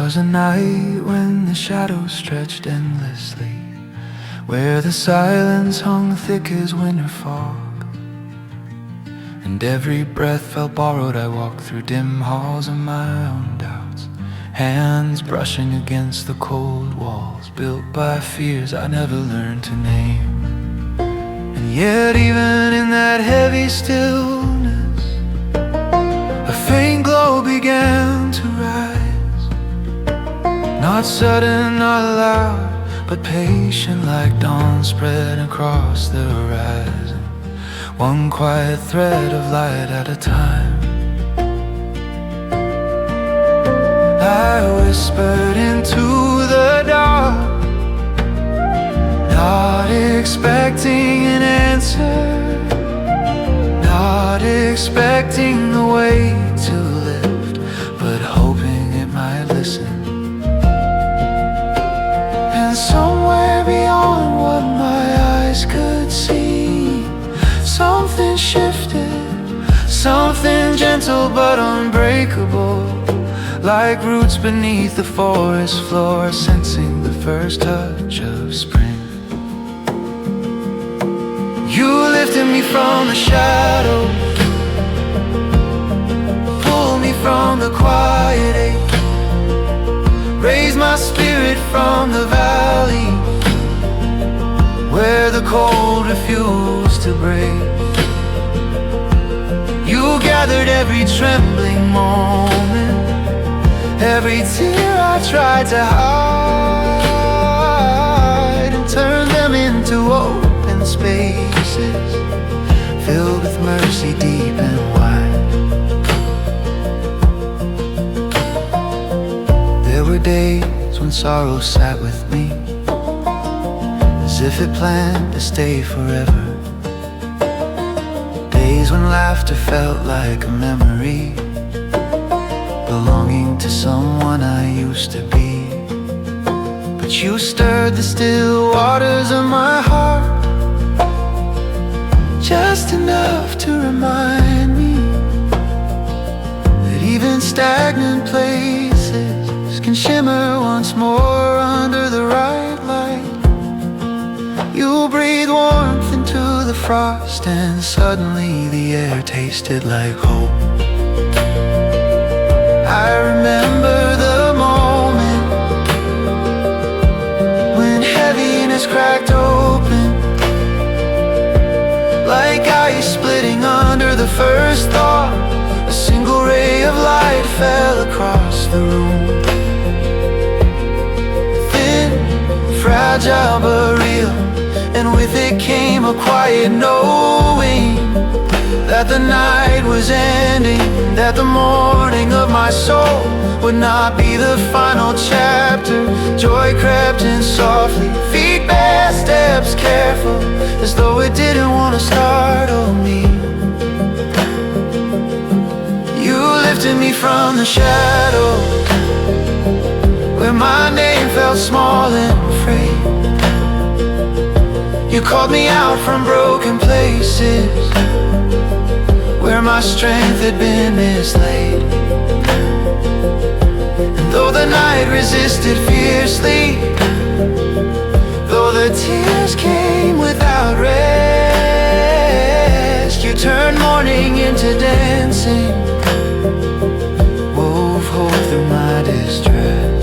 was a night when the shadows stretched endlessly, where the silence hung thick as winter fog, and every breath felt borrowed. I walked through dim halls of my own doubts, hands brushing against the cold walls built by fears I never learned to name. And yet even in that heavy stillness, a faint glow began to rise, not sudden, not loud, but patient like dawn spread across the horizon, one quiet thread of light at a time. I whispered into the dark, not expecting an answer, not expecting the weight to lift, but hoping it might listen. And somewhere beyond what my eyes could see, something shifted, something gentle but unbreakable, like roots beneath the forest floor, sensing the first touch of spring. You lifted me from the shadows, pulled me from the quiet ache, raised my spirit from the valley where the cold refused to break. You gathered every trembling moment, every tear I tried to hide, and turned them into open spaces filled with mercy deep and wide. There were days when sorrow sat with me, as if it planned to stay forever. Days when laughter felt like a memory, belonging to someone I used to be. But you stirred the still waters of my heart, just enough to remind me that even stagnant places can shimmer once more under the right light. You breathe warmth into the frost, and suddenly the air tasted like hope. I remember the moment when heaviness cracked open, like ice splitting under the first thought. A single ray of light fell across the room, thin, fragile but real, and with it came a quiet knowing that the night was ending, that the morning of my soul would not be the final chapter. Joy crept in softly, feet bare, steps careful, as though it didn't want to startle me. You lifted me from the shadows, where my name felt small and afraid. You called me out from broken places, where my strength had been mislaid. And though the night resisted fiercely, though the tears came without rest, you turned mourning into dancing, wove hope through my distress.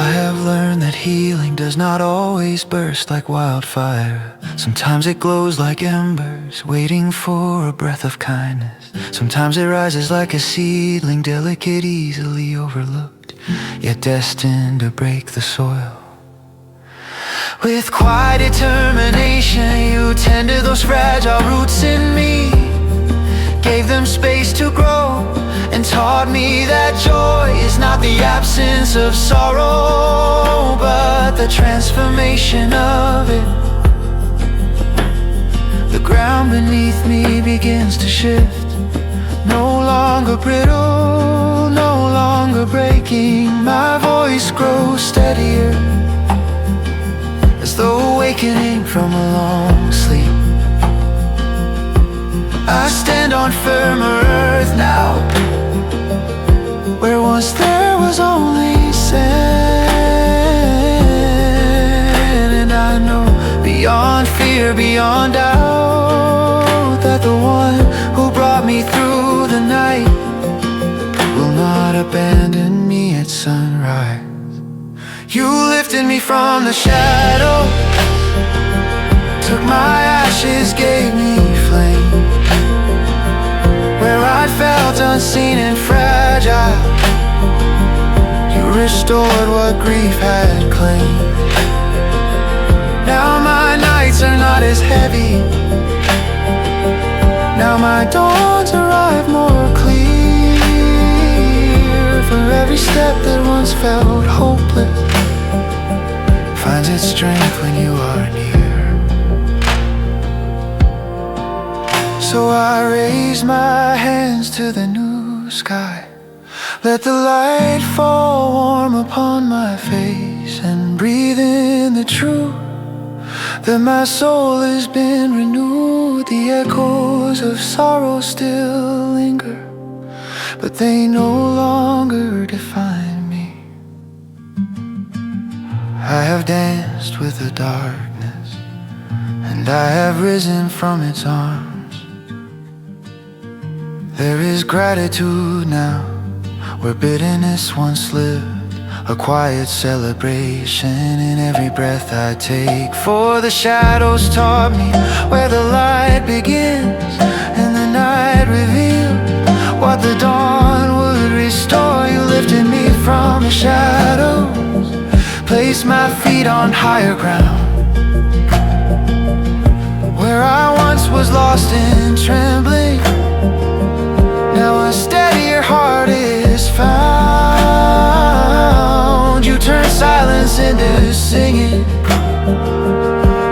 I have learned that healing does not always burst like wildfire. Sometimes it glows like embers, waiting for a breath of kindness. Sometimes it rises like a seedling, delicate, easily overlooked, yet destined to break the soil. With quiet determination, you tended those fragile roots in me, gave them space to grow, and taught me that joy is not the absence of sorrow, but the transformation of it. The ground beneath me begins to shift, no longer brittle, no longer breaking. My voice grows steadier, as though awakening from a long sleep. I stand on firmer earth now, where once there was only sand. And I know beyond fear, beyond doubt, that the one who brought me through the night will not abandon me at sunrise. You lifted me from the shadow, took my ashes, gave me flame. Where I felt unseen and fragile, you restored what grief had claimed. Now my nights are not as heavy, now my dawns arrive more clear. For every step that once felt hopeless finds its strength when you are near. So I raise my hands to the new sky, let the light fall warm upon my face, and breathe in the truth that my soul has been renewed. The echoes of sorrow still linger, but they no longer define me. I have danced with the darkness, and I have risen from its arms. There is gratitude now where bitterness once lived, a quiet celebration in every breath I take. For the shadows taught me where the light begins, and the night revealed what the dawn would restore. You lifted me from the shadows, placed my feet on higher ground. Where I once was lost and trembling, now a steadier heart is found. You turn silence into singing,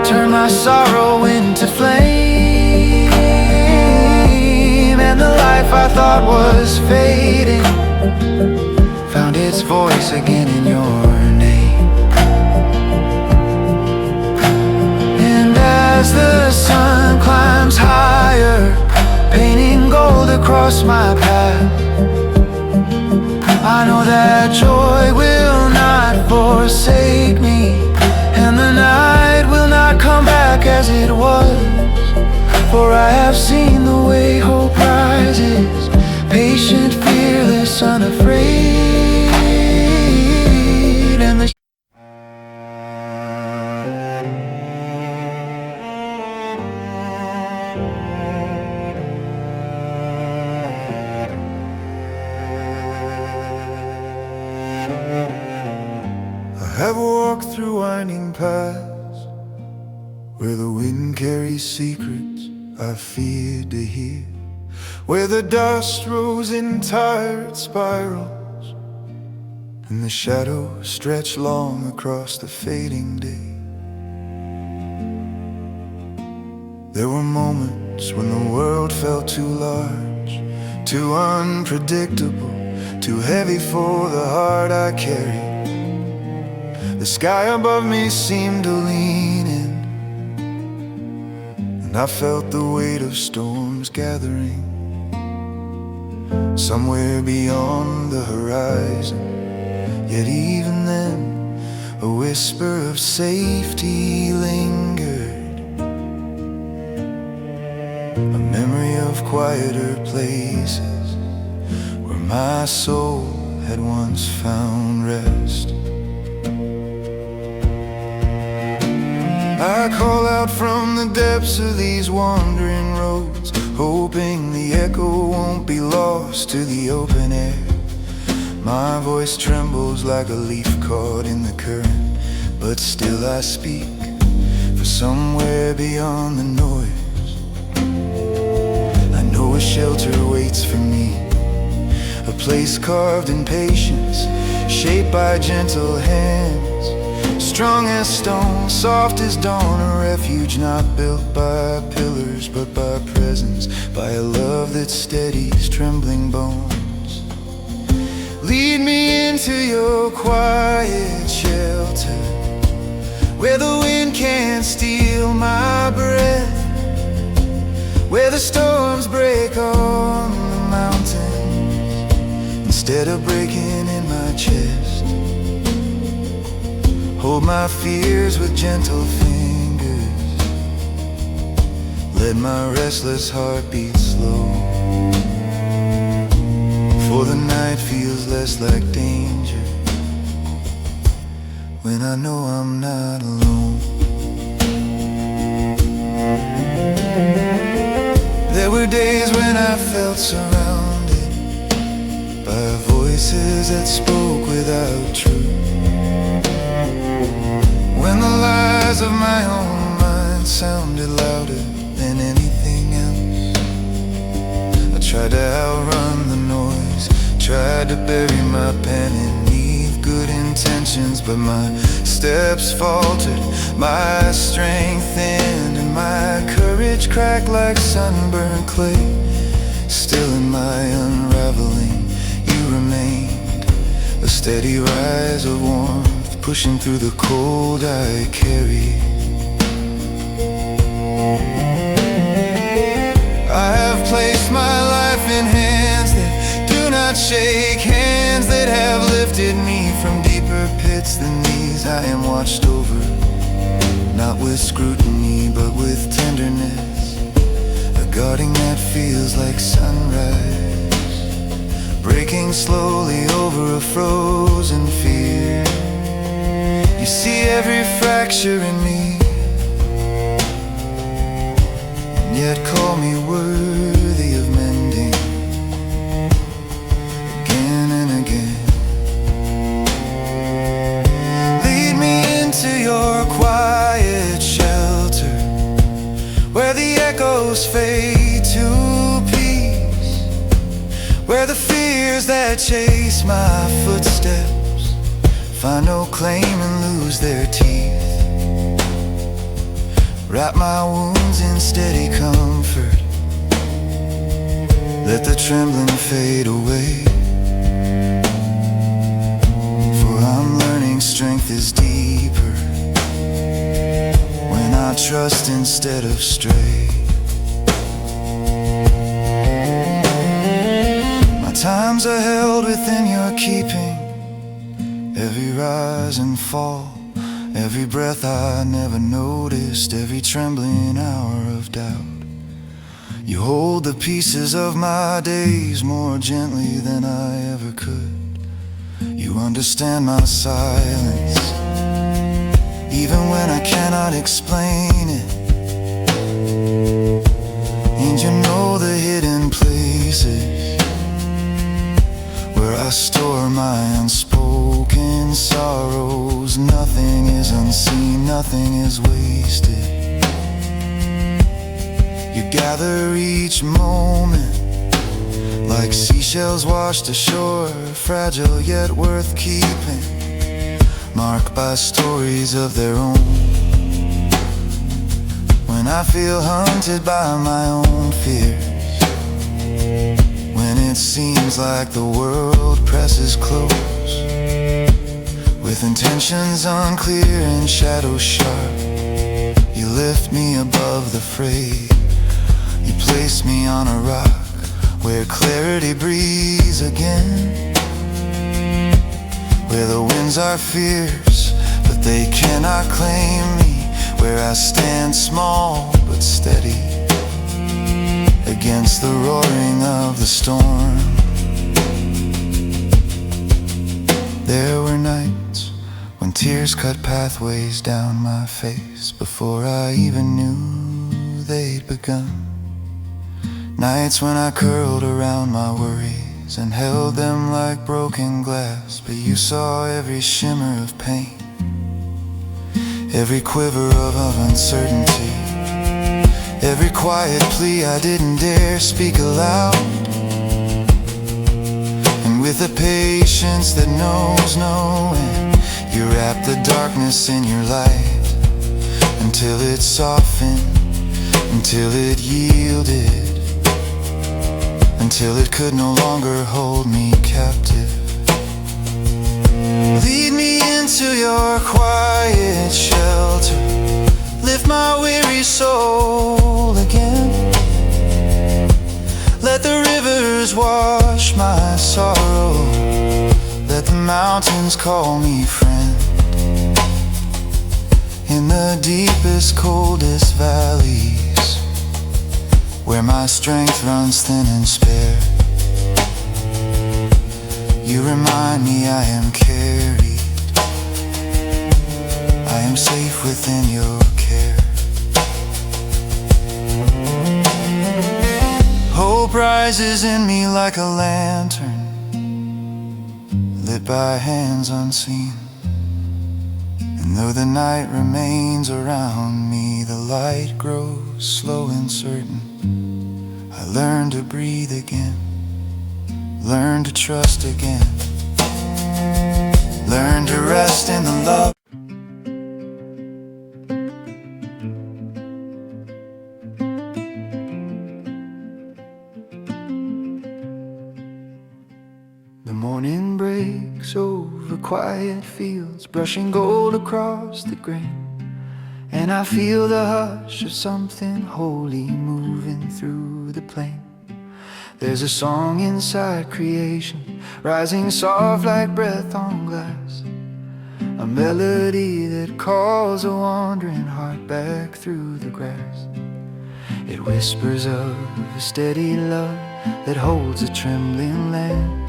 turn my sorrow into flame. And the life I thought was fading found its voice again in your name. And as the sun climbs higher, painting gold across my path, I know that joy will not forsake me, and the night will not come back as it was. For I have seen the way hope rises, patient, fearless, unafraid. And the I have walked through winding paths where the wind carries secrets I feared to hear, where the dust rose in tired spirals and the shadows stretched long across the fading day. There were moments when the world felt too large, too unpredictable, too heavy for the heart I carried. The sky above me seemed to lean in, and I felt the weight of storms gathering somewhere beyond the horizon. Yet even then, a whisper of safety lingered, a memory of quieter places where my soul had once found rest. I call out from the depths of these wandering roads, hoping the echo won't be lost to the open air. My voice trembles like a leaf caught in the current, but still I speak, for somewhere beyond the noise I know a shelter waits for me, a place carved in patience, shaped by gentle hands, strong as stone, soft as dawn, a refuge not built by pillars but by presence, by a love that steadies trembling bones. Lead me into your quiet shelter, where the wind can't steal my breath, where the storms break on the mountains and instead of breaking in my chest. Hold my fears with gentle fingers, let my restless heart beat slow, for the night feels less like danger when I know I'm not alone. There were days when I felt surrounded by voices that spoke without truth, when the lies of my own mind sounded louder than anything else. I tried to outrun the noise, tried to bury my pen and leave good intentions, but my steps faltered, my strength thinned, and my courage cracked like sunburned clay. Still in my unraveling, you remained, a steady rise of warmth, pushing through the cold I carry. I have placed my life in hands that do not shake, hands that have lifted me from deeper pits than these. I am watched over, not with scrutiny, but with tenderness, a guarding that feels like sunrise, breaking slowly over a frozen fear. You see every fracture in me, and yet call me worthy of mending again and again. Lead me into your quiet shelter, where the echoes fade to peace, where the fears that chase my footsteps find no claim and lose their teeth. Wrap my wounds in steady comfort, let the trembling fade away, for I'm learning strength is deeper when I trust instead of stray. My times are held within your keeping, every rise and fall, every breath I never noticed, every trembling hour of doubt. You hold the pieces of my days more gently than I ever could. You understand my silence, even when I cannot explain it. And you know the hidden places where I store my unspoken sorrows. Nothing is unseen, nothing is wasted. You gather each moment like seashells washed ashore, fragile yet worth keeping, marked by stories of their own. When I feel haunted by my own fears, when it seems like the world presses close, with intentions unclear and shadows sharp, you lift me above the fray. You place me on a rock where clarity breathes again, where the winds are fierce but they cannot claim me, where I stand small but steady against the roaring of the storm. There were nights when tears cut pathways down my face before I even knew they'd begun. Nights when I curled around my worries and held them like broken glass, but you saw every shimmer of pain, every quiver of uncertainty, every quiet plea I didn't dare speak aloud. And with a patience that knows no end, you wrapped the darkness in your light until it softened, until it yielded, until it could no longer hold me captive. Lead me into your quiet shelter, lift my weary soul again. Let the rivers rivers wash my sorrow, let the mountains call me friend. In the deepest, coldest valleys, where my strength runs thin and spare, you remind me I am carried, I am safe within your care. Hope rises in me like a lantern, lit by hands unseen. And though the night remains around me, the light grows slow and certain. I learn to breathe again, learn to trust again, learn to rest in the love. The morning breaks over quiet fields, brushing gold across the grain, and I feel the hush of something holy moving through the plain. There's a song inside creation, rising soft like breath on glass, a melody that calls a wandering heart back through the grass. It whispers of a steady love that holds a trembling land,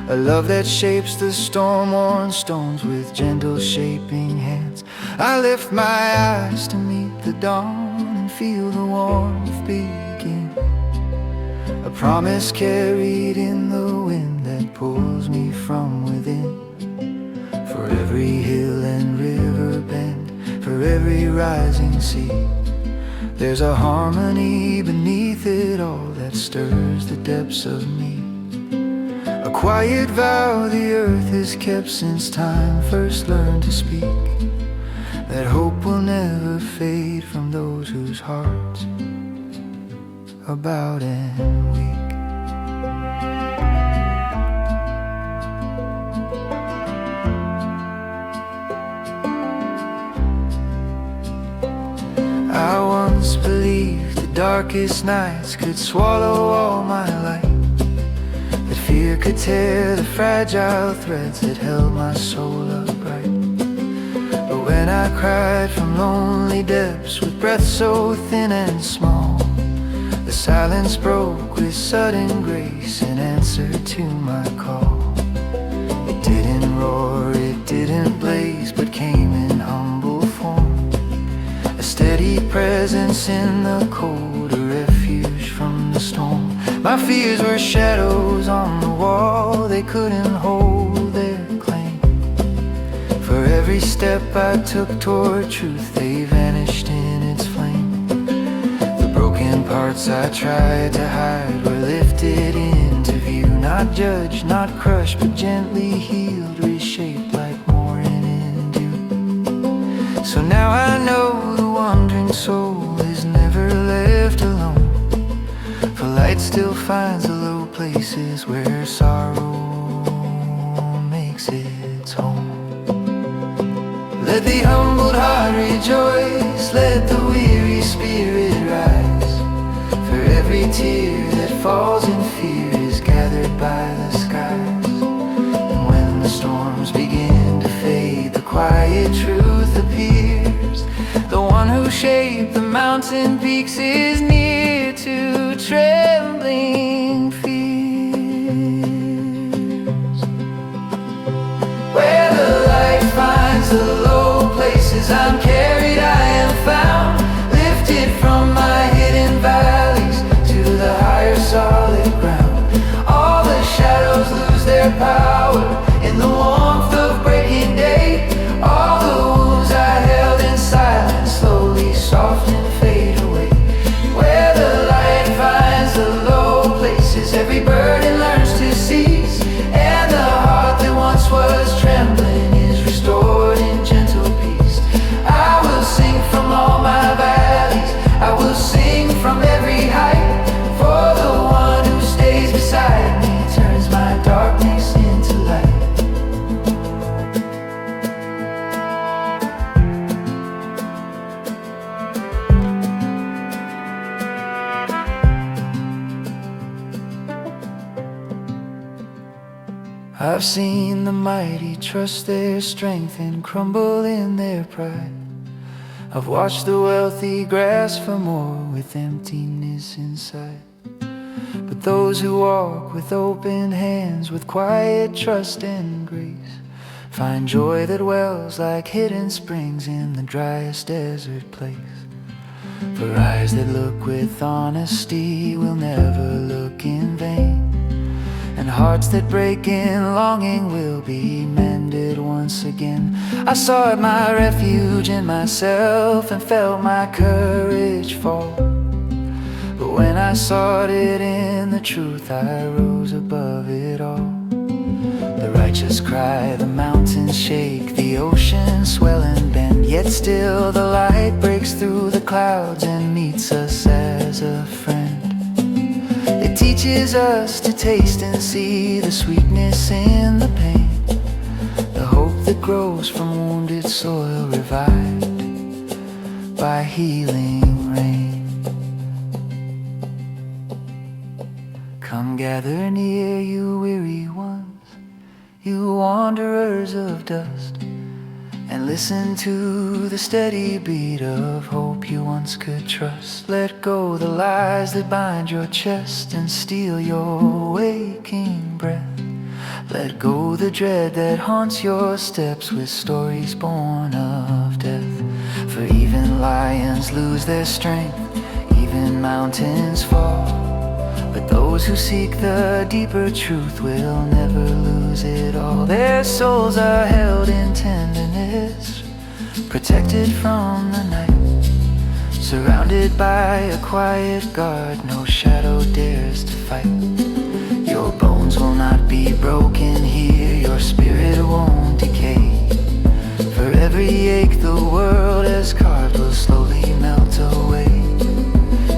a love that shapes the storm-worn stones with gentle shaping hands. I lift my eyes to meet the dawn and feel the warmth begin, a promise carried in the wind that pulls me from within. For every hill and river bend, for every rising sea, there's a harmony beneath it all that stirs the depths of me. A quiet vow the earth has kept since time first learned to speak, that hope will never fade from those whose hearts are bowed and weak. I once believed the darkest nights could swallow all my light, that fear could tear the fragile threads that held my soul upright. But when I cried from lonely depths with breath so thin and small, the silence broke with sudden grace in answer to my call. It didn't roar, it didn't blaze, but came in humble form, a steady presence in the cold, a refuge from the storm. My fears were shadows on the wall, they couldn't hold their claim. For every step I took toward truth, they vanished in its flame. The broken parts I tried to hide were lifted into view, not judged, not crushed, but gently healed, reshaped like morning in dew. So now I know the wandering soul is never left alone, for light still finds the low places where sorrow makes its home. Let the humbled heart rejoice, let the weary spirit rise, for every tear that falls in fear is gathered by the skies. And when the storms begin to fade, the quiet truth appears, the one who shaped the mountain peaks is near to trembling fears. Where the light finds the low places, I'm carried, I am found, lifted from my hidden valleys to the higher solid ground. All the shadows lose their power in the warmth of breaking day. All the wounds I held in silence slowly soften and fade away. Where the light finds the low places, I've seen the mighty trust their strength and crumble in their pride. I've watched the wealthy grasp for more with emptiness inside. But those who walk with open hands, with quiet trust and grace, find joy that wells like hidden springs in the driest desert place. For eyes that look with honesty will never look in vain, and hearts that break in longing will be mended once again. I sought my refuge in myself and felt my courage fall. But when I sought it in the truth, I rose above it all. The righteous cry, the mountains shake, the ocean swell and bend, yet still the light breaks through the clouds and meets us as a friend. It teaches us to taste and see the sweetness in the pain, the hope that grows from wounded soil revived by healing rain. Come gather near, you weary ones, you wanderers of dust, and listen to the steady beat of hope you once could trust. Let go the lies that bind your chest and steal your waking breath. Let go the dread that haunts your steps with stories born of death. For even lions lose their strength, even mountains fall, but those who seek the deeper truth will never lose it all. Their souls are held in tenderness, protected from the night, surrounded by a quiet guard no shadow dares to fight. Your bones will not be broken here, your spirit won't decay. For every ache the world has carved will slowly melt away.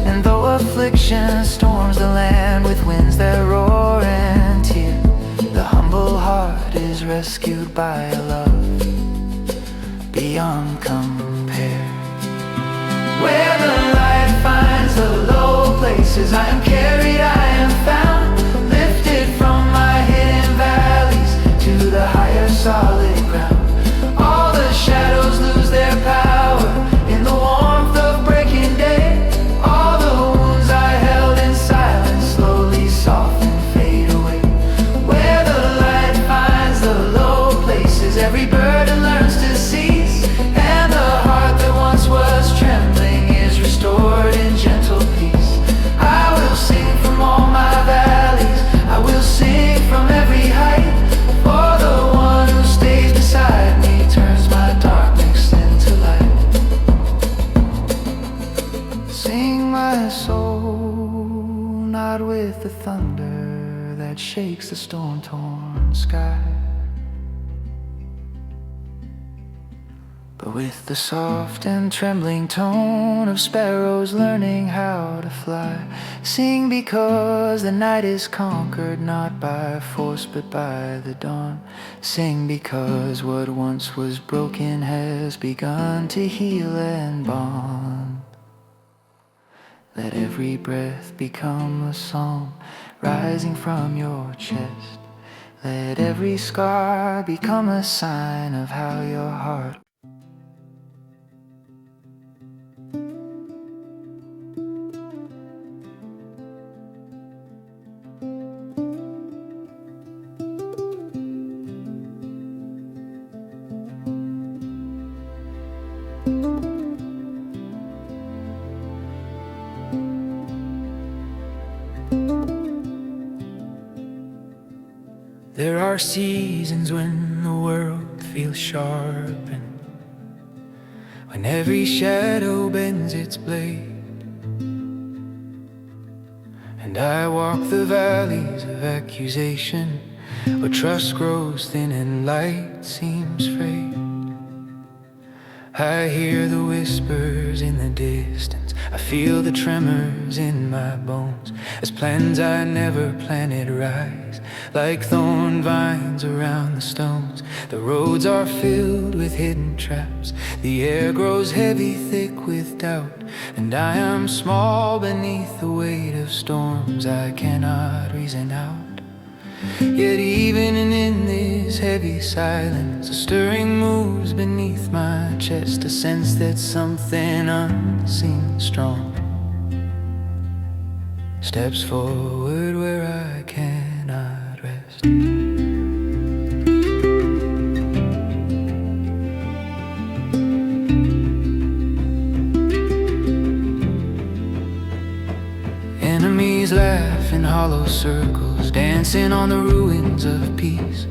And though affliction storms the land with winds that roar and tear, the humble heart is rescued by a love beyond compare. Where the light finds the low places, I am carried, I am found, lifted from my hidden valleys to the higher solid ground. All the shadows lose their power in the warmth of breaking day. All the wounds I held in silence slowly soften, fade away. Where the light finds the low places, every burden learns to cease, and the heart that once was trembling is restored in gentle peace. I will sing from all my valleys, I will sing from every height, for the one who stays beside me turns my darkness into light. Sing my soul, not with the thunder that shakes the storm-torn sky, but with the soft and trembling tone of sparrows learning how to fly. Sing because the night is conquered not by force but by the dawn. Sing because what once was broken has begun to heal and bond. Let every breath become a song rising from your chest. Let every scar become a sign of how your heart There are seasons when the world feels sharpened, when every shadow bends its blade, and I walk the valleys of accusation, where trust grows thin and light seems frayed. I hear the whispers in the distance, I feel the tremors in my bones, as plans I never planted rise like thorn vines around the stones. The roads are filled with hidden traps, the air grows heavy, thick with doubt, and I am small beneath the weight of storms I cannot reason out. Yet even in this heavy silence, a stirring moves beneath my chest, a sense that something unseen strong steps forward where I cannot rest. Enemies laugh in hollow circles, dancing on the ruins of peace,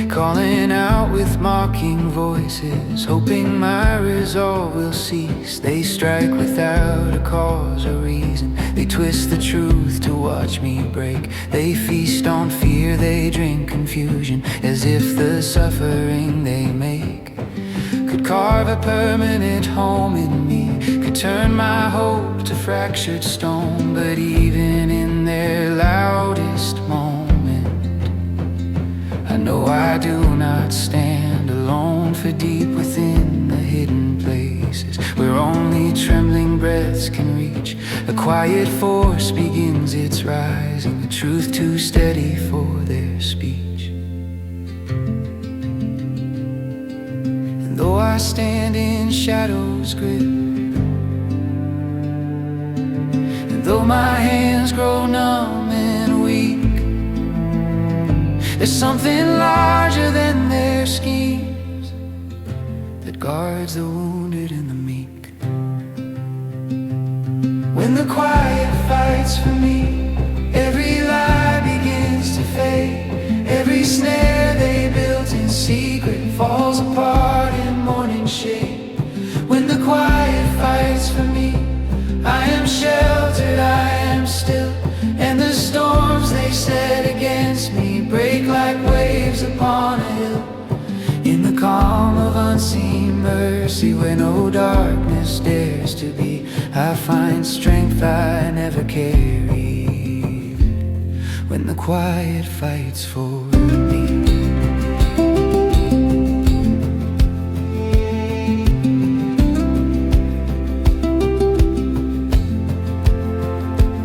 calling out with mocking voices, hoping my resolve will cease. They strike without a cause or reason, they twist the truth to watch me break. They feast on fear, they drink confusion, as if the suffering they make could carve a permanent home in me, could turn my hope to fractured stone. But even in their loudest moment, I know I do not stand alone, for deep within the hidden places where only trembling breaths can reach, a quiet force begins its rising, the truth too steady for their speech. And though I stand in shadow's grip, and though my hands grow numb and weak, there's something larger than their schemes that guards the wounded and the meek. When the quiet fights for me, every lie begins to fade. Every snare they built in secret falls apart in morning shade. When the quiet fights for me, I am sheltered, I am still, and the storms they set against me break like waves upon a hill. In the calm of unseen mercy, where no darkness dares to be, I find strength I never carried. When the quiet fights for me.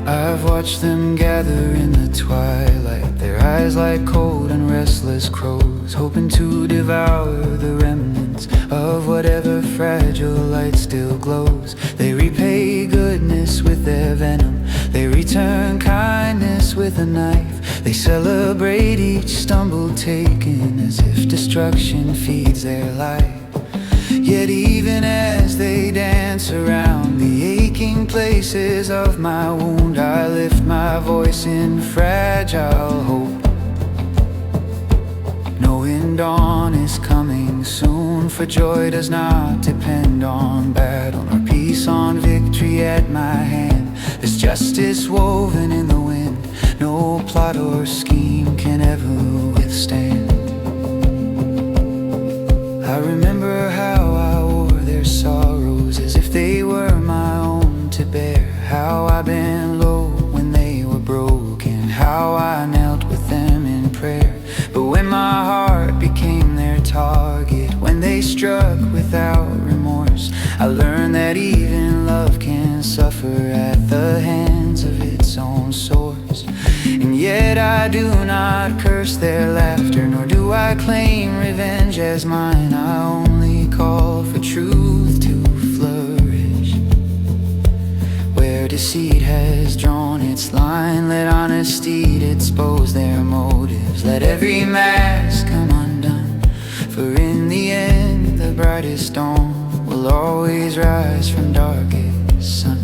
I've watched them gather in the twilight, their eyes like cold and restless crows, hoping to devour the remnants of whatever fragile light still glows. They repay goodness with their venom, they return kindness with a knife. They celebrate each stumble taken, as if destruction feeds their life. Yet even as they dance around the aching places of my wound, I lift my voice in fragile hope, knowing dawn is coming soon. For joy does not depend on battle, nor peace on victory at my hand. There's justice woven in the wind, no plot or scheme can ever withstand. I remember how I wore their sorrows as if they were my own to bear, how I bent low when they were broken, how I knelt with them in prayer. But when my heart became their target, when they struck without remorse, I learned that even love can suffer at the hands of its own source. And yet I do not curse their laughter, nor do I claim revenge as mine. I only call for truth to flourish where deceit has drawn its line. Let honesty expose their motives, let every mask come undone, for in the end the brightest dawn will always rise from darkest sun.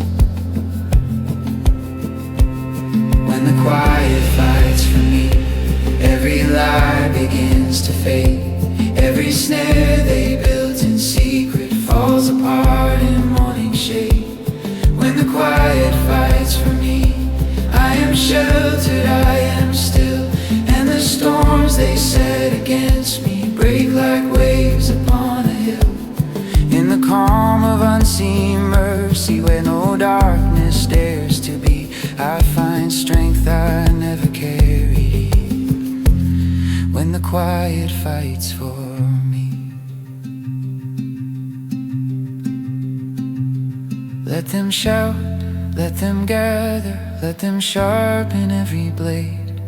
When the quiet fights for me, every lie begins to fade. Every snare they built in secret falls apart in morning shade. When the quiet fights for me, I am sheltered, I am still, and the storms they set against me break like waves upon a hill. In the calm of unseen mercy, where no darkness dares to be, I find strength I never carried. When the quiet fights for me, let them shout, let them gather, let them sharpen every blade.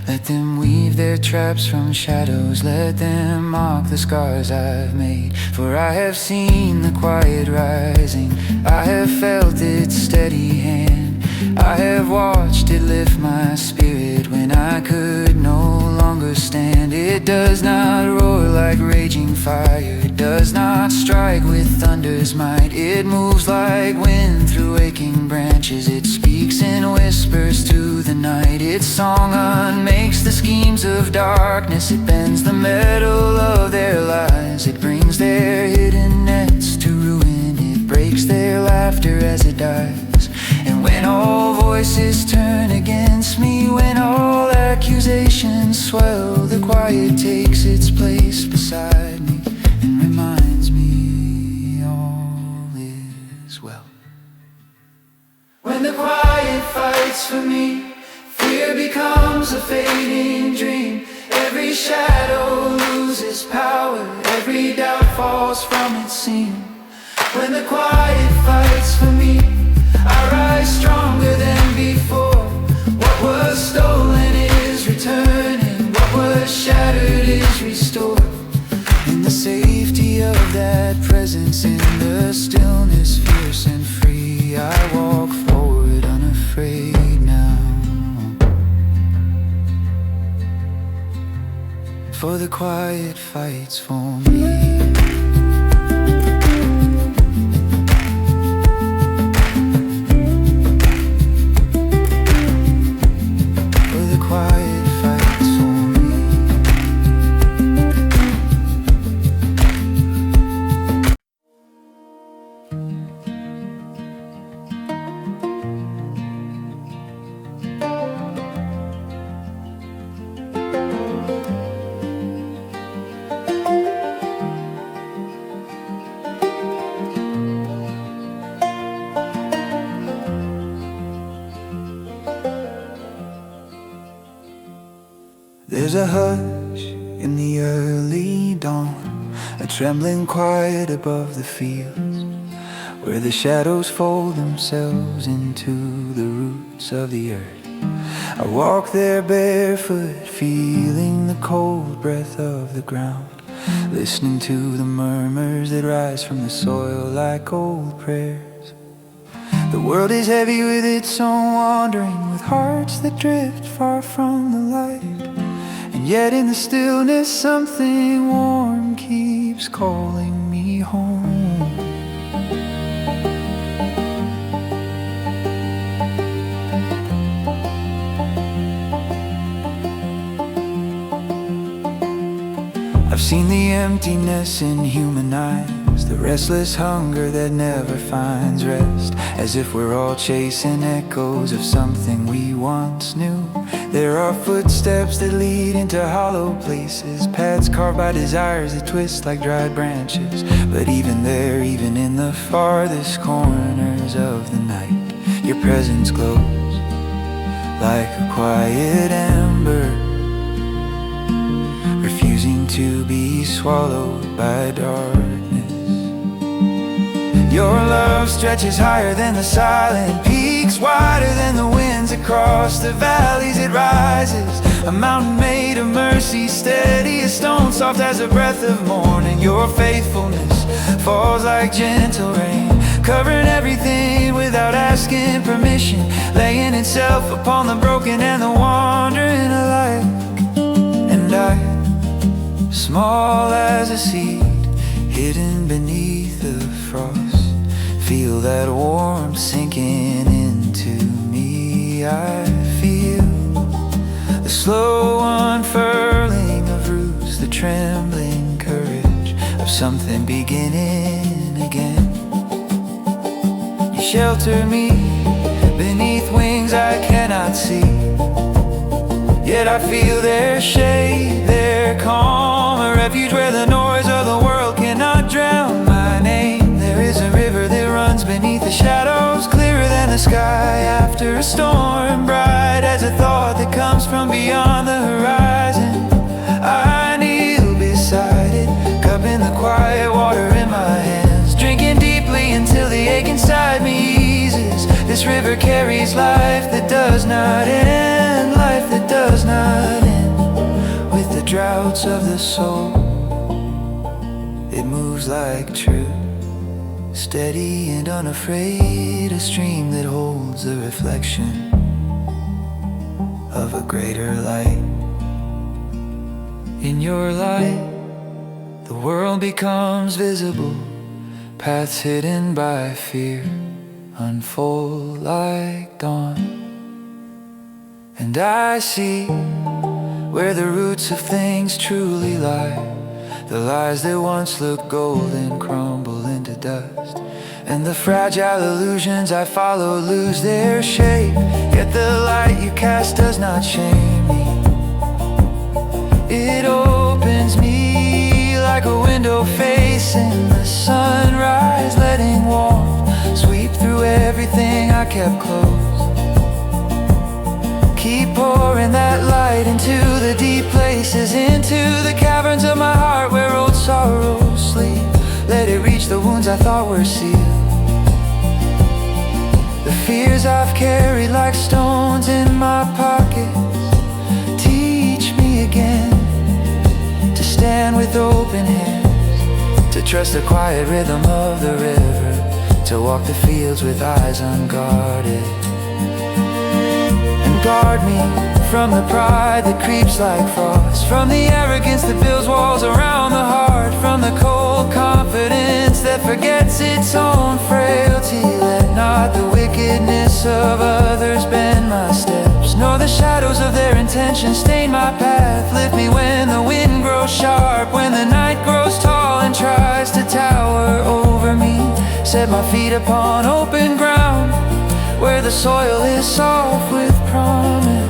Let them weave their traps from shadows, let them mock the scars I've made. For I have seen the quiet rising, I have felt its steady hand, I have watched it lift my spirit when I could no longer stand. It does not roar like raging fire, it does not strike with thunder's might. It moves like wind through aching branches, it speaks in whispers to the night. Its song unmakes the schemes of darkness, it bends the metal of their lies. It brings their hidden nets to ruin, it breaks their laughter as it dies. And when all voices turn against me, when all accusations swell, the quiet takes its place beside me and reminds me all is well. When the quiet fights for me, fear becomes a fading dream. Every shadow loses power, every doubt falls from its seam. When the quiet fights for me, I rise stronger than before. What was stolen is returning, what was shattered is restored. In the safety of that presence, in the stillness fierce and free, I walk forward unafraid now. For the quiet fights for me. There's a hush in the early dawn, a trembling quiet above the fields, where the shadows fold themselves into the roots of the earth. I walk there barefoot, feeling the cold breath of the ground, listening to the murmurs that rise from the soil like old prayers. The world is heavy with its own wandering, with hearts that drift far from the light. And yet in the stillness something warm keeps calling me home. I've seen the emptiness in human eyes, the restless hunger that never finds rest, as if we're all chasing echoes of something we once knew. There are footsteps that lead into hollow places, paths carved by desires that twist like dried branches. But even there, even in the farthest corners of the night, your presence glows like a quiet ember, refusing to be swallowed by darkness. Your love stretches higher than the silent peaks, wider than the winds across the valleys. It rises, a mountain made of mercy, steady as stone, soft as a breath of morning. Your faithfulness falls like gentle rain, covering everything without asking permission, laying itself upon the broken and the wandering alike. And I, small as a seed, hidden beneath the frost, feel that warmth sinking into me. I feel the slow unfurling of roots, the trembling courage of something beginning again. You shelter me beneath wings I cannot see, yet I feel their shade, their calm, a refuge where the noise of the world cannot drown my name. There is a river that runs beneath the shadows, clearer than the sky after a storm, bright as a thought that comes from beyond the horizon. I kneel beside it, cup in the quiet water in my hands, drinking deeply until the ache inside me eases. This river carries life that does not end, life that does not end. With the droughts of the soul, it moves like truth, steady and unafraid, a stream that holds the reflection of a greater light. In your light, the world becomes visible, paths hidden by fear unfold like dawn. And I see where the roots of things truly lie. The lies that once looked golden crumble into dust, and the fragile illusions I follow lose their shape. Yet the light you cast does not shame me. It opens me like a window facing the sunrise, letting warmth sweep through everything I kept closed. Keep pouring that light into the deep places, into the caverns of my heart where old sorrows sleep. Let it reach the wounds I thought were sealed, the fears I've carried like stones in my pockets. Teach me again to stand with open hands, to trust the quiet rhythm of the river, to walk the fields with eyes unguarded. And guard me from the pride that creeps like frost, from the arrogance that builds walls around the heart, from the cold confidence that forgets its own frailty. Let not the wickedness of others bend my steps, nor the shadows of their intentions stain my path. Lift me when the wind grows sharp, when the night grows tall and tries to tower over me. Set my feet upon open ground, where the soil is soft with promise.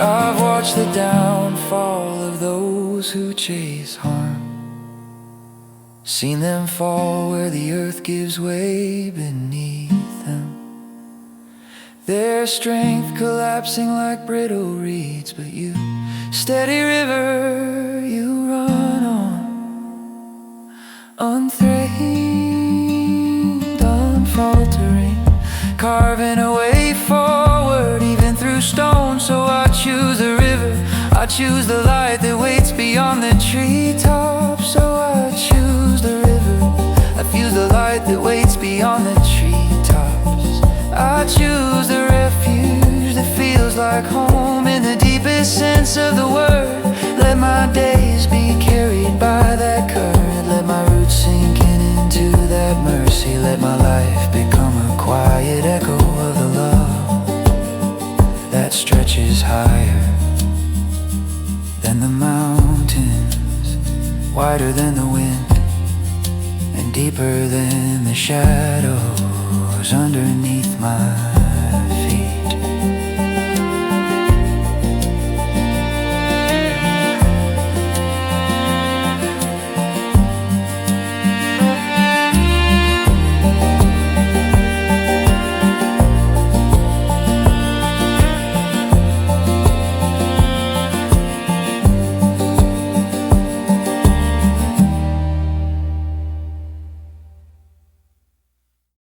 I've watched the downfall of those who chase harm, seen them fall where the earth gives way beneath them, their strength collapsing like brittle reeds. But you, steady river, you run on, unthreatened, unfaltering, carving a way forward even through stone. So I choose the river, I choose the light that waits beyond the treetops. So I choose the river, I fuse the light that waits beyond the treetops. I choose the refuge that feels like home in the deepest sense of the word. Let my days be carried by that current, let my roots sink in into that mercy. Let my life become a quiet echo of the love that stretches higher than the mountains, wider than the wind, and deeper than the shadows underneath my